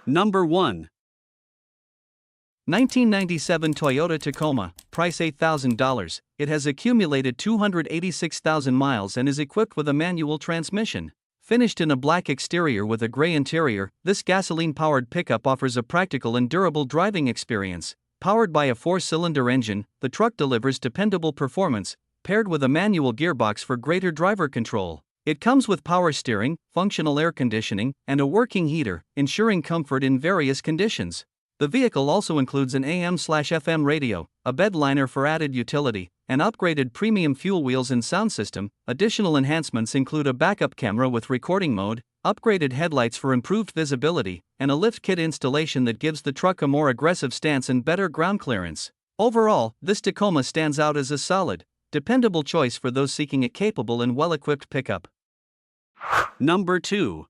Number 1. 1997 Toyota Tacoma, price $8,000. It has accumulated 286,000 miles and is equipped with a manual transmission. Finished in a black exterior with a gray interior, this gasoline-powered pickup offers a practical and durable driving experience. Powered by a 4-cylinder engine, the truck delivers dependable performance, paired with a manual gearbox for greater driver control. It comes with power steering, functional air conditioning, and a working heater, ensuring comfort in various conditions. The vehicle also includes an AM/FM radio, a bed liner for added utility, an upgraded premium fuel wheels and sound system. Additional enhancements include a backup camera with recording mode, upgraded headlights for improved visibility, and a lift kit installation that gives the truck a more aggressive stance and better ground clearance. Overall, this Tacoma stands out as a solid, dependable choice for those seeking a capable and well-equipped pickup. Number 2.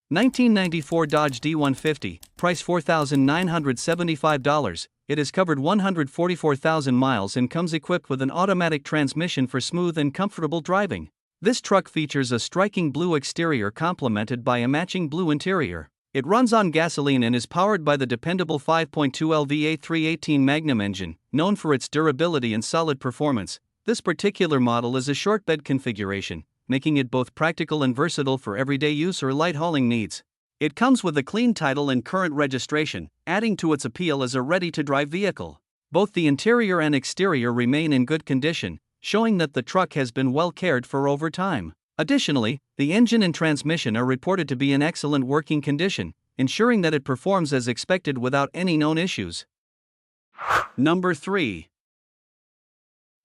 1994 Dodge D150, price $4,975. It has covered 144,000 miles and comes equipped with an automatic transmission for smooth and comfortable driving. This truck features a striking blue exterior complemented by a matching blue interior. It runs on gasoline and is powered by the dependable 5.2L V8 318 Magnum engine, known for its durability and solid performance. This particular model is a short bed configuration, making it both practical and versatile for everyday use or light hauling needs. It comes with a clean title and current registration, adding to its appeal as a ready-to-drive vehicle. Both the interior and exterior remain in good condition, showing that the truck has been well cared for over time. Additionally, the engine and transmission are reported to be in excellent working condition, ensuring that it performs as expected without any known issues. Number 3.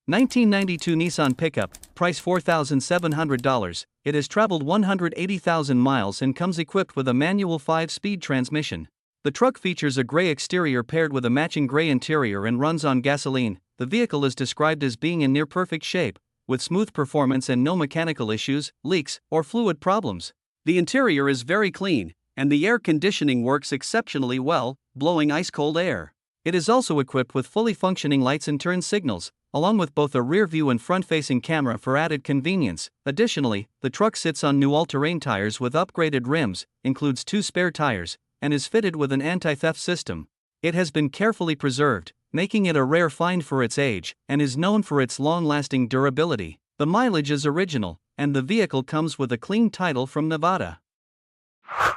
1992 Nissan Pickup, price $4,700. It has traveled 180,000 miles and comes equipped with a manual 5-speed transmission. The truck features a gray exterior paired with a matching gray interior and runs on gasoline. The vehicle is described as being in near-perfect shape, with smooth performance and no mechanical issues, leaks, or fluid problems. The interior is very clean, and the air conditioning works exceptionally well, blowing ice-cold air. It is also equipped with fully functioning lights and turn signals, along with both a rear-view and front-facing camera for added convenience. Additionally, the truck sits on new all-terrain tires with upgraded rims, includes 2 spare tires, and is fitted with an anti-theft system. It has been carefully preserved, making it a rare find for its age, and is known for its long-lasting durability. The mileage is original, and the vehicle comes with a clean title from Nevada.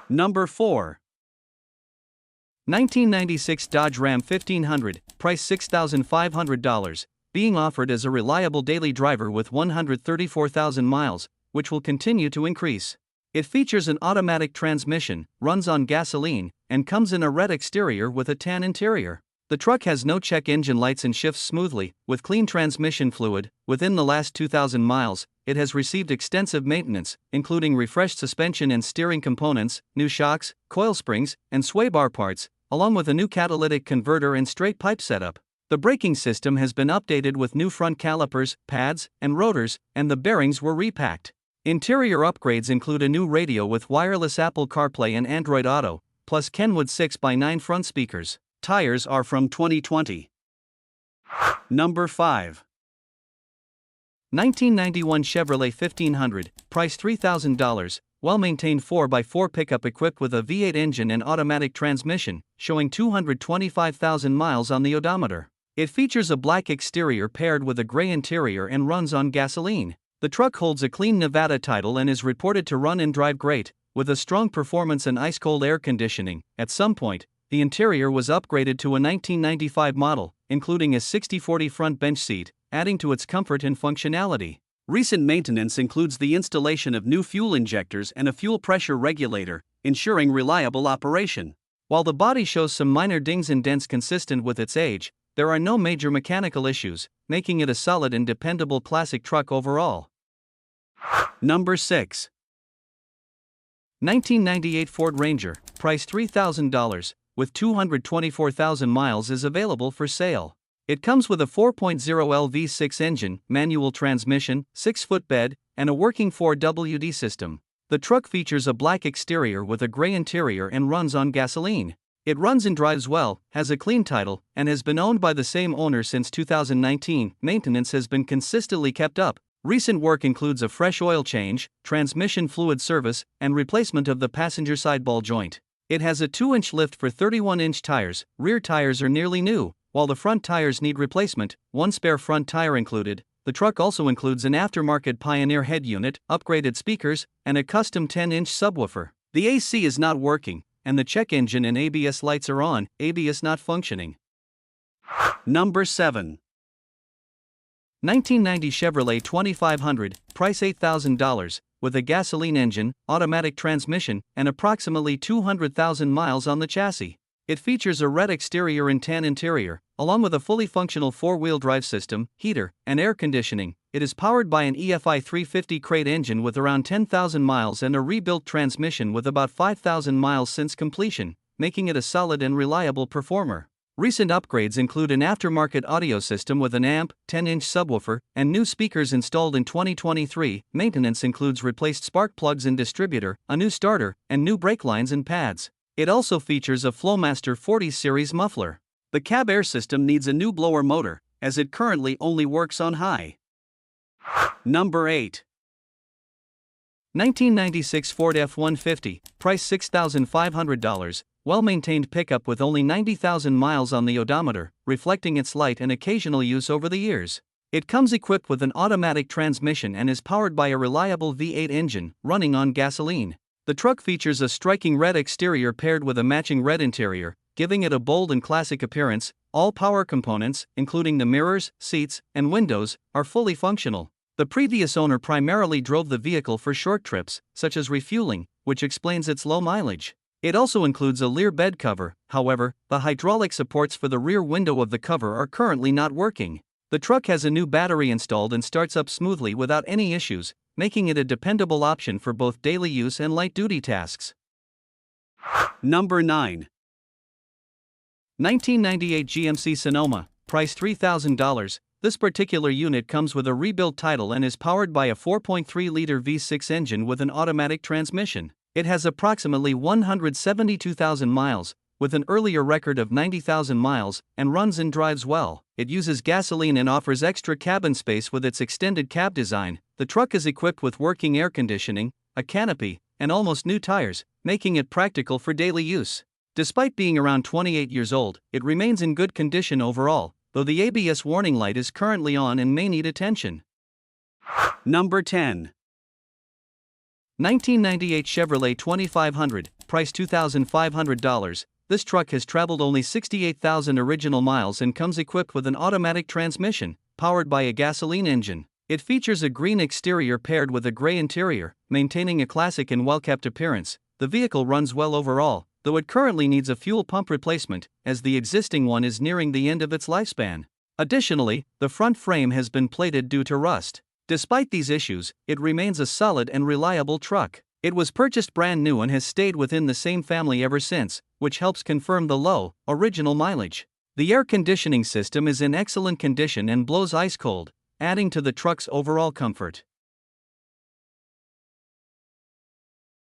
Number 4. 1996 Dodge Ram 1500, price $6,500. Being offered as a reliable daily driver with 134,000 miles, which will continue to increase. It features an automatic transmission, runs on gasoline, and comes in a red exterior with a tan interior. The truck has no check engine lights and shifts smoothly, with clean transmission fluid. Within the last 2,000 miles, it has received extensive maintenance, including refreshed suspension and steering components, new shocks, coil springs, and sway bar parts, along with a new catalytic converter and straight pipe setup. The braking system has been updated with new front calipers, pads, and rotors, and the bearings were repacked. Interior upgrades include a new radio with wireless Apple CarPlay and Android Auto, plus Kenwood 6x9 front speakers. Tires are from 2020. Number 5. 1991 Chevrolet 1500, price $3,000, well-maintained 4x4 pickup equipped with a V8 engine and automatic transmission, showing 225,000 miles on the odometer. It features a black exterior paired with a gray interior and runs on gasoline. The truck holds a clean Nevada title and is reported to run and drive great, with a strong performance and ice-cold air conditioning. At some point, the interior was upgraded to a 1995 model, including a 60/40 front bench seat, adding to its comfort and functionality. Recent maintenance includes the installation of new fuel injectors and a fuel pressure regulator, ensuring reliable operation. While the body shows some minor dings and dents consistent with its age, there are no major mechanical issues, making it a solid and dependable classic truck overall. Number 6. 1998 Ford Ranger, price $3,000, with 224,000 miles is available for sale. It comes with a 4.0L V6 engine, manual transmission, 6-foot bed, and a working 4WD system. The truck features a black exterior with a gray interior and runs on gasoline. It runs and drives well, has a clean title, and has been owned by the same owner since 2019. Maintenance has been consistently kept up. Recent work includes a fresh oil change, transmission fluid service, and replacement of the passenger side ball joint. It has a 2-inch lift for 31-inch tires. Rear tires are nearly new, while the front tires need replacement, one spare front tire included. The truck also includes an aftermarket Pioneer head unit, upgraded speakers, and a custom 10-inch subwoofer. The AC is not working, and the check engine and ABS lights are on, ABS not functioning. Number 7. 1990 Chevrolet 2500, price $8,000, with a gasoline engine, automatic transmission, and approximately 200,000 miles on the chassis. It features a red exterior and tan interior, along with a fully functional 4-wheel drive system, heater, and air conditioning. It is powered by an EFI 350 crate engine with around 10,000 miles and a rebuilt transmission with about 5,000 miles since completion, making it a solid and reliable performer. Recent upgrades include an aftermarket audio system with an amp, 10-inch subwoofer, and new speakers installed in 2023. Maintenance includes replaced spark plugs and distributor, a new starter, and new brake lines and pads. It also features a Flowmaster 40 series muffler. The cab air system needs a new blower motor, as it currently only works on high. Number 8. 1996 Ford F150, price $6,500, well-maintained pickup with only 90,000 miles on the odometer, reflecting its light and occasional use over the years. It comes equipped with an automatic transmission and is powered by a reliable V8 engine, running on gasoline. The truck features a striking red exterior paired with a matching red interior, giving it a bold and classic appearance. All power components, including the mirrors, seats, and windows, are fully functional. The previous owner primarily drove the vehicle for short trips, such as refueling, which explains its low mileage. It also includes a rear bed cover. However, the hydraulic supports for the rear window of the cover are currently not working. The truck has a new battery installed and starts up smoothly without any issues, making it a dependable option for both daily use and light-duty tasks. Number 9. 1998 GMC Sonoma, price $3,000. This particular unit comes with a rebuilt title and is powered by a 4.3-liter V6 engine with an automatic transmission. It has approximately 172,000 miles, with an earlier record of 90,000 miles, and runs and drives well. It uses gasoline and offers extra cabin space with its extended cab design. The truck is equipped with working air conditioning, a canopy, and almost new tires, making it practical for daily use. Despite being around 28 years old, it remains in good condition overall, though the ABS warning light is currently on and may need attention. Number 10. 1998 Chevrolet 2500, price $2,500. This truck has traveled only 68,000 original miles and comes equipped with an automatic transmission, powered by a gasoline engine. It features a green exterior paired with a gray interior, maintaining a classic and well-kept appearance. The vehicle runs well overall, though it currently needs a fuel pump replacement, as the existing one is nearing the end of its lifespan. Additionally, the front frame has been plated due to rust. Despite these issues, it remains a solid and reliable truck. It was purchased brand new and has stayed within the same family ever since, which helps confirm the low, original mileage. The air conditioning system is in excellent condition and blows ice cold, adding to the truck's overall comfort.